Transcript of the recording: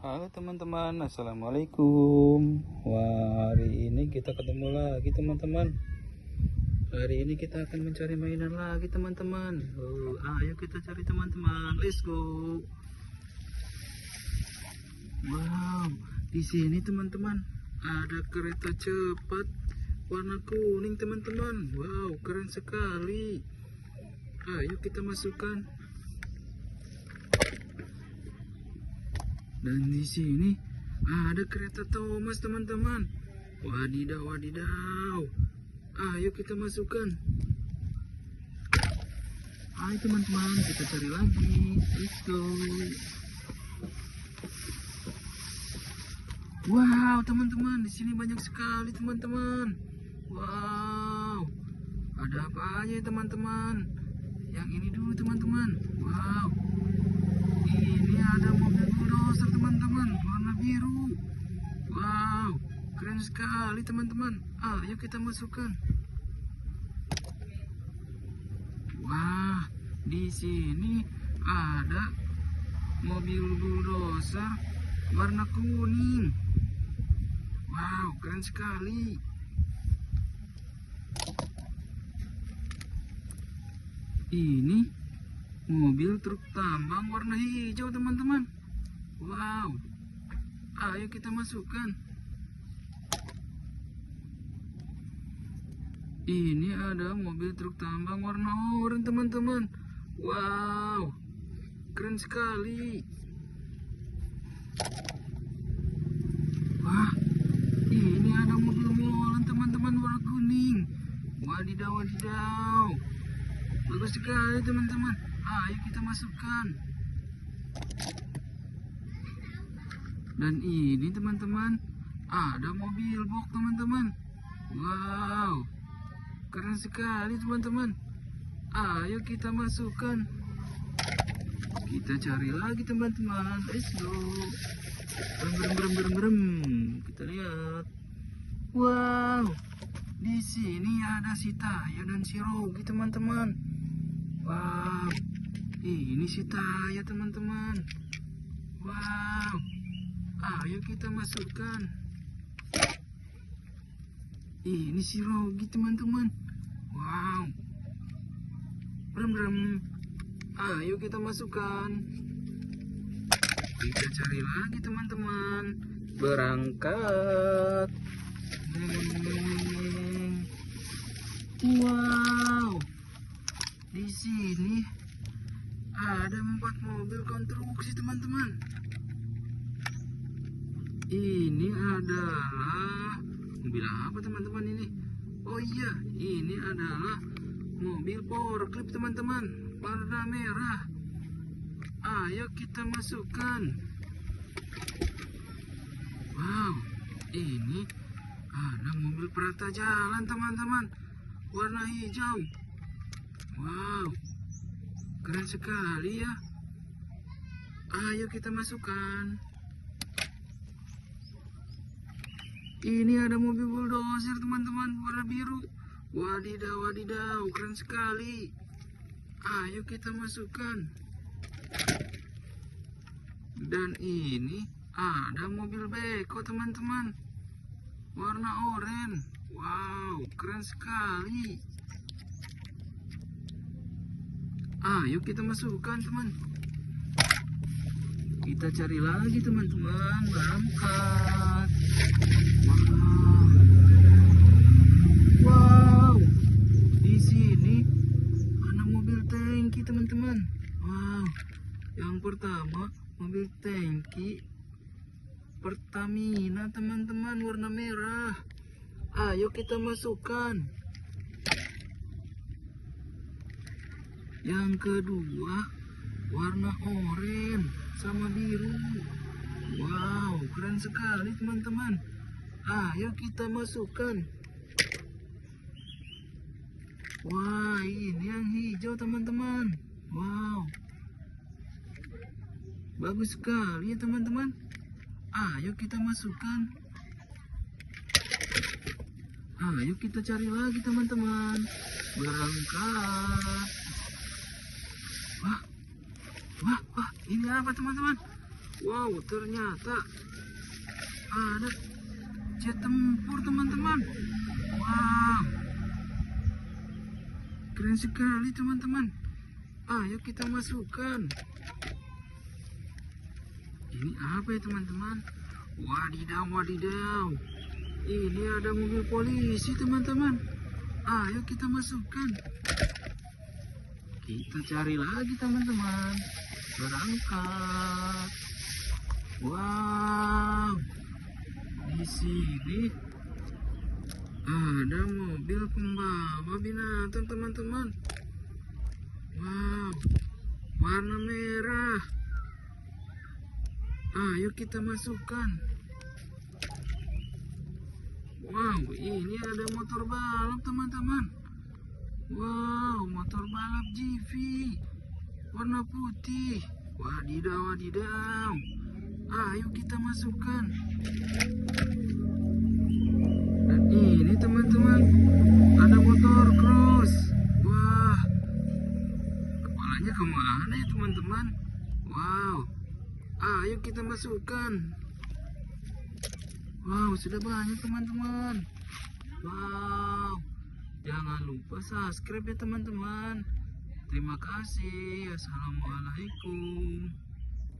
Halo teman-teman, assalamualaikum. Wah, hari ini kita ketemu lagi teman-teman. Hari ini kita akan mencari mainan lagi teman-teman. Ayo kita cari teman-teman. Let's go. Wow, di sini teman-teman ada kereta cepat warna kuning teman-teman. Wow, keren sekali. Ayo kita masukkan. Dan di sini ada kereta Thomas teman-teman. Wadidaw, wadidaw. Ayo kita masukkan. Ayo teman-teman, kita cari lagi. Let's go. Wow teman-teman, di sini banyak sekali teman-teman. Wow, ada apa aja teman-teman? Yang ini dulu teman-teman. Wow, ini ada mobil bulldozer teman-teman, warna biru. Wow, keren sekali teman-teman. Ayo kita masukkan. Wah, di sini ada mobil bulldozer warna kuning. Wow, keren sekali. Ini mobil truk tambang warna hijau teman-teman. Wow, ayo kita masukkan. Ini ada mobil truk tambang warna oranye teman-teman. Wow, keren sekali. Wah, ini ada mobil molen teman-teman warna kuning. Wadidaw, wadidaw. Bagus sekali teman-teman. Ayo kita masukkan. Dan ini teman-teman ada mobil box teman-teman. Wow, keren sekali teman-teman. Ayo kita masukkan. Kita cari lagi teman-teman. Let's go. Berem. Kita lihat. Wow, di sini ada si Taya dan si Rogi teman-teman. Wow, ini si Taya teman-teman. Wow, ayo kita masukkan. Ini si Rogi teman-teman. Wow, berem. Ayo kita masukkan. Kita cari lagi teman-teman. Berangkat. Wow, di sini ada 4 mobil konstruksi teman-teman. Ini adalah mobil apa teman-teman ini? Oh iya, ini adalah mobil forklift teman-teman, warna merah. Ayo kita masukkan. Wow, ini ada mobil perata jalan teman-teman, warna hijau. Wow, keren sekali ya. Ayo kita masukkan. Ini ada mobil bulldozer teman-teman, warna biru. Wadidaw, wadidaw, keren sekali. Ayo kita masukkan. Dan ini ada mobil beko teman-teman, warna oranye. Wow, keren sekali. Ayo kita masukkan teman. Kita cari lagi teman-teman. Berangkat. Wow, di sini ada mobil tangki teman-teman. Wow, yang pertama mobil tangki Pertamina teman-teman, warna merah. Ayo kita masukkan. Yang kedua warna oranye sama biru. Wow, keren sekali teman-teman. Ayo kita masukkan. Wah, ini yang hijau teman-teman. Wow, bagus sekali ya teman-teman. Ayo kita masukkan. Ayo kita cari lagi teman-teman. Berangkat. Wah, ini apa teman-teman? Wow, ternyata ada jet tempur teman-teman. Wow, keren sekali teman-teman. Ayo kita masukkan. Ini apa ya teman-teman? Wadidaw, wadidaw. Ini ada mobil polisi teman-teman. Ayo kita masukkan. Kita cari lagi teman-teman. Berangkat. Wow. Di sini ada mobil pembawa binatang teman-teman. Wow. Warna merah. Ayo kita masukkan. Wow, ini ada motor balap teman-teman. Wow, motor balap GV warna putih. Wadidaw, wadidaw. Ayo kita masukkan. Dan ini teman-teman, ada motor cross. Wah, kepalanya kemana ya teman-teman? Wow, ayo kita masukkan. Wow, sudah banyak teman-teman. Wow, jangan lupa subscribe ya teman-teman. Terima kasih. Assalamualaikum.